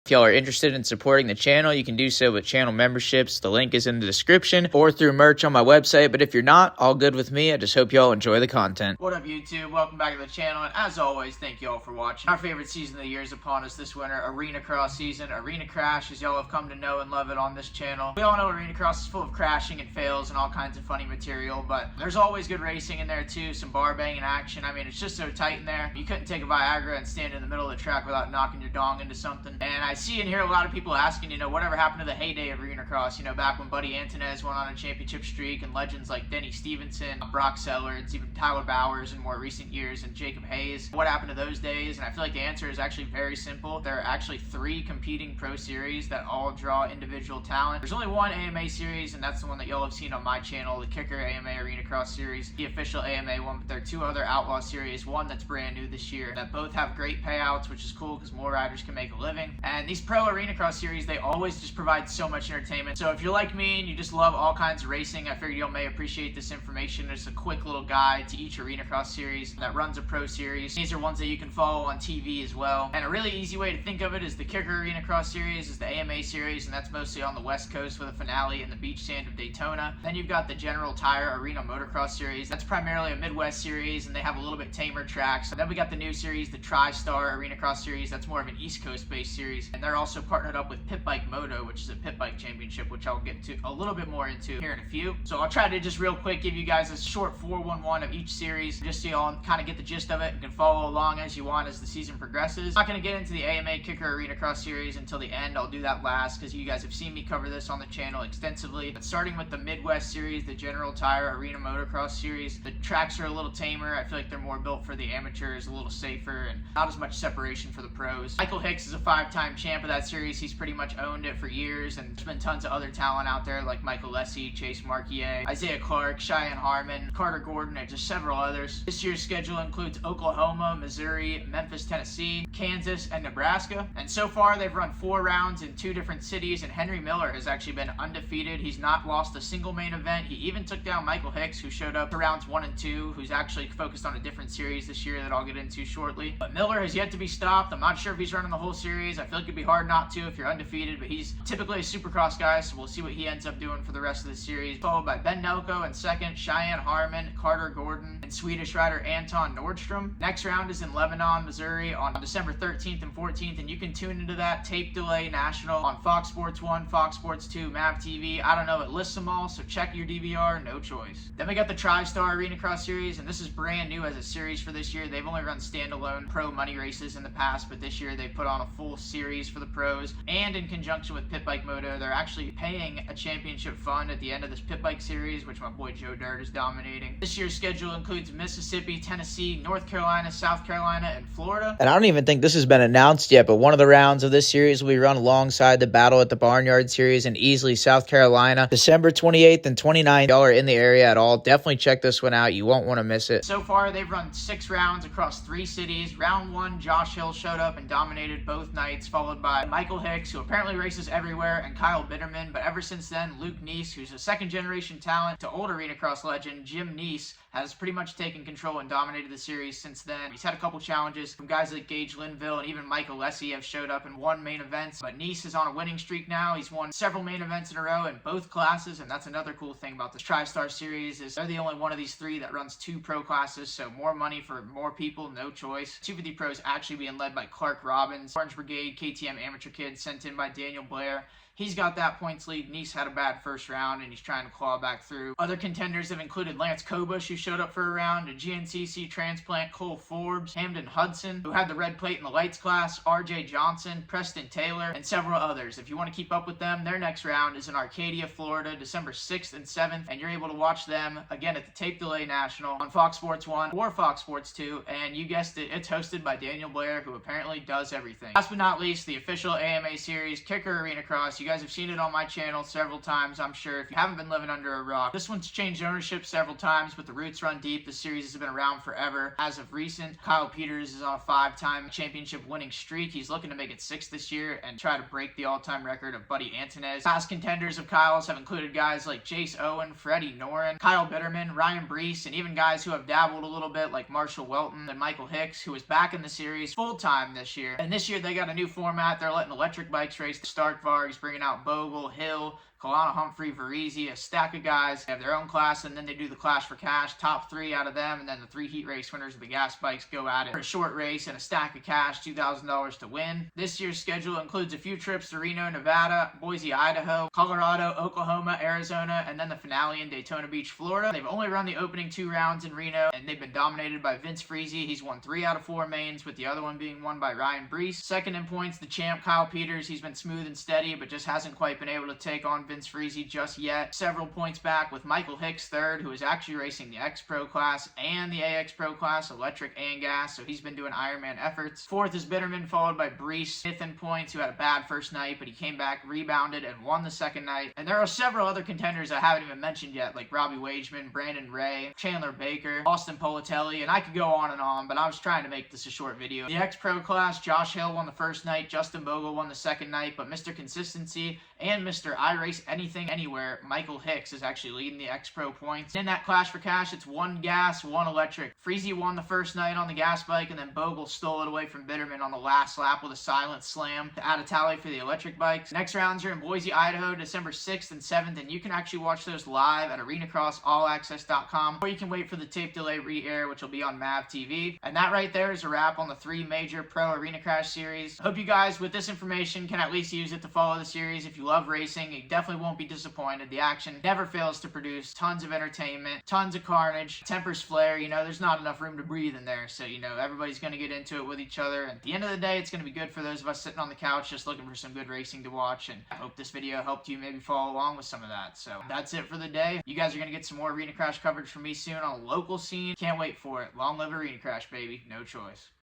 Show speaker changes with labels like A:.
A: If y'all are interested in supporting the channel, you can do so with channel memberships. The link is in the description or through merch on my website. But if you're not, all good with me. I just hope y'all enjoy the content.
B: What up, YouTube? Welcome back to the channel, and as always, thank you all for watching. Our favorite season of the year is upon us this winter, Arenacross season. Arena Crash, as y'all have come to know and love it on this channel. We all know Arenacross is full of crashing and fails and all kinds of funny material, but there's always good racing in there too, some bar banging action. I mean, it's just so tight in there. You couldn't take a Viagra and stand in the middle of the track without knocking your dong into something. And I see and hear a lot of people asking, whatever happened to the heyday of Arenacross, back when Buddy Antunez went on a championship streak and legends like Denny Stevenson, Brock Sellards, even Tyler Bowers in more recent years, and Jacob Hayes. What happened to those days? And I feel like the answer is actually very simple. There are actually 3 competing pro series that all draw individual talent. There's only one AMA series, and that's the one that y'all have seen on my channel, the Kicker AMA Arenacross series, the official AMA one, but there are 2 other Outlaw series, one that's brand new this year, that both have great payouts, which is cool because more riders can make a living. And these pro Arenacross series, they always just provide so much entertainment. So if you're like me and you just love all kinds of racing, I figured y'all may appreciate this information. There's a quick little guide to each Arenacross series that runs a pro series. These are ones that you can follow on TV as well. And a really easy way to think of it is the Kicker Arenacross series is the AMA series, and that's mostly on the West Coast with a finale in the beach sand of Daytona. Then you've got the General Tire Arena Motocross series. That's primarily a Midwest series, and they have a little bit tamer tracks. And then we got the new series, the TriStar Arenacross series. That's more of an East Coast based series, and they're also partnered up with Pit Bike Moto, which is a pit bike championship, which I'll get to a little bit more into here in a few. So I'll try to just real quick give you guys a short 411 of each series, just so y'all kind of get the gist of it and can follow along as you want as the season progresses. I'm not going to get into the AMA Kicker Arenacross series until the end. I'll do that last because you guys have seen me cover this on the channel extensively. But starting with the Midwest series, the General Tire Arena Motocross series, the tracks are a little tamer. I feel like they're more built for the amateurs, a little safer, and not as much separation for the pros. Michael Hicks is a 5-time champ of that series. He's pretty much owned it for years, and there's been tons of other talent out there like Michael Lessie, Chase Marquier, Isaiah Clark, Cheyenne Harmon, Carter Gordon, and just several others. This year's schedule includes Oklahoma, Missouri, Memphis, Tennessee, Kansas, and Nebraska. And so far, they've run 4 rounds in 2 different cities, and Henry Miller has actually been undefeated. He's not lost a single main event. He even took down Michael Hicks, who showed up to rounds 1 and 2, who's actually focused on a different series this year that I'll get into shortly. But Miller has yet to be stopped. I'm not sure if he's running the whole series. I feel like it'd be hard not to if you're undefeated, but he's typically a Supercross guy, so we'll see what he ends up doing for the rest of the series. Followed by Ben Nelko in second, Cheyenne Harmon, Carter Gordon, and Swedish rider Anton Nordstrom. Next round is in Lebanon, Missouri on December 13th and 14th, and you can tune into that tape delay national on Fox Sports 1, Fox Sports 2, MAV TV. I don't know, it lists them all, so check your DVR, no choice. Then we got the TriStar Arenacross series, and this is brand new as a series for this year. They've only run standalone pro money races in the past, but this year they put on a full series for the pros, and in conjunction with Pit Bike Moto, they're actually paying a championship fund at the end of this Pit Bike series, which my boy Joe Dirt is dominating. This year's schedule includes Mississippi, Tennessee, North Carolina, South Carolina, and Florida.
A: And I don't even think this has been announced yet, but one of the rounds of this series will be run alongside the Battle at the Barnyard series in Easley, South Carolina, December 28th and 29th. Y'all are in the area at all, definitely check this one out. You won't want to miss it.
B: So far, they've run 6 rounds across 3 cities. Round 1, Josh Hill showed up and dominated both nights, followed by Michael Hicks, who apparently races everywhere, and Kyle Bitterman. But ever since then, Luke Neese, who's a second-generation talent to old Arenacross legend Jim Neese, has pretty much taken control and dominated the series since then. He's had a couple challenges from guys like Gage Linville and even Michael Lessie have showed up and won main events, but Neese is on a winning streak now. He's won several main events in a row in both classes, and that's another cool thing about this TriStar series is they're the only one of these 3 that runs 2 pro classes, so more money for more people, no choice. 250 pros actually being led by Clark Robbins, Orange Brigade KTM amateur kid sent in by Daniel Blair. He's got that points lead. Neese had a bad first round, and he's trying to claw back through. Other contenders have included Lance Kobush, who showed up for a round, a GNCC transplant Cole Forbes, Hamden Hudson, who had the red plate in the lights class, RJ Johnson, Preston Taylor, and several others. If you want to keep up with them, their next round is in Arcadia, Florida, December 6th and 7th, and you're able to watch them, again, at the Tape Delay National on Fox Sports 1 or Fox Sports 2, and you guessed it, it's hosted by Daniel Blair, who apparently does everything. Last but not least, the official AMA series, Kicker Arenacross. You guys have seen it on my channel several times, I'm sure, if you haven't been living under a rock. This one's changed ownership several times, but the roots run deep. The series has been around forever. As of recent, Kyle Peters is on a 5-time championship winning streak. He's looking to make it 6 this year and try to break the all-time record of Buddy Antunez. Past contenders of Kyle's have included guys like Jace Owen, Freddie Noren, Kyle Bitterman, Ryan Brees, and even guys who have dabbled a little bit like Marshall Welton and Michael Hicks, who is back in the series full-time this year. And this year they got a new format. They're letting electric bikes race. Stark Varg's bringing out Bogle, Hill, Kalana Humphrey, Varese, a stack of guys. They have their own class, and then they do the Clash for Cash. Top 3 out of them, and then the 3 heat race winners of the gas bikes go at it for a short race and a stack of cash, $2,000 to win. This year's schedule includes a few trips to Reno, Nevada, Boise, Idaho, Colorado, Oklahoma, Arizona, and then the finale in Daytona Beach, Florida. They've only run the opening 2 rounds in Reno, and they've been dominated by Vince Friese. He's won 3 out of 4 mains, with the other one being won by Ryan Brees. Second in points, the champ Kyle Peters. He's been smooth and steady, but just hasn't quite been able to take on Vince Friese just yet. Several points back with Michael Hicks third, who is actually racing the X Pro class and the AX Pro class, electric and gas, so he's been doing Ironman efforts. Fourth is Bitterman, followed by Brees. Fifth in points, who had a bad first night, but he came back, rebounded, and won the second night. And there are several other contenders I haven't even mentioned yet, like Robbie Wageman, Brandon Ray, Chandler Baker, Austin Politelli, and I could go on, but I was trying to make this a short video. The X Pro class, Josh Hill won the first night, Justin Bogle won the second night, but Mr. Consistency and Mr. I Race Anything Anywhere, Michael Hicks, is actually leading the X Pro points. In that Clash for Cash, it's 1 gas, 1 electric. Friese won the first night on the gas bike, and then Bogle stole it away from Bitterman on the last lap with a silent slam to add a tally for the electric bikes. Next rounds are in Boise, Idaho, December 6th and 7th, and you can actually watch those live at arenacrossallaccess.com, or you can wait for the tape delay re-air, which will be on MAV TV. And that right there is a wrap on the 3 major pro Arena Crash series. I hope you guys, with this information, can at least use it to follow the series. If you love racing, you definitely won't be disappointed. The action never fails to produce tons of entertainment, tons of carnage, tempers flare. You know, there's not enough room to breathe in there, so, you know, everybody's going to get into it with each other. And at the end of the day, it's going to be good for those of us sitting on the couch just looking for some good racing to watch, and I hope this video helped you maybe follow along with some of that. So that's it for the day. You guys are going to get some more Arena Crash coverage from me soon on a local scene. Can't wait for it. Long live Arena Crash, baby. No choice.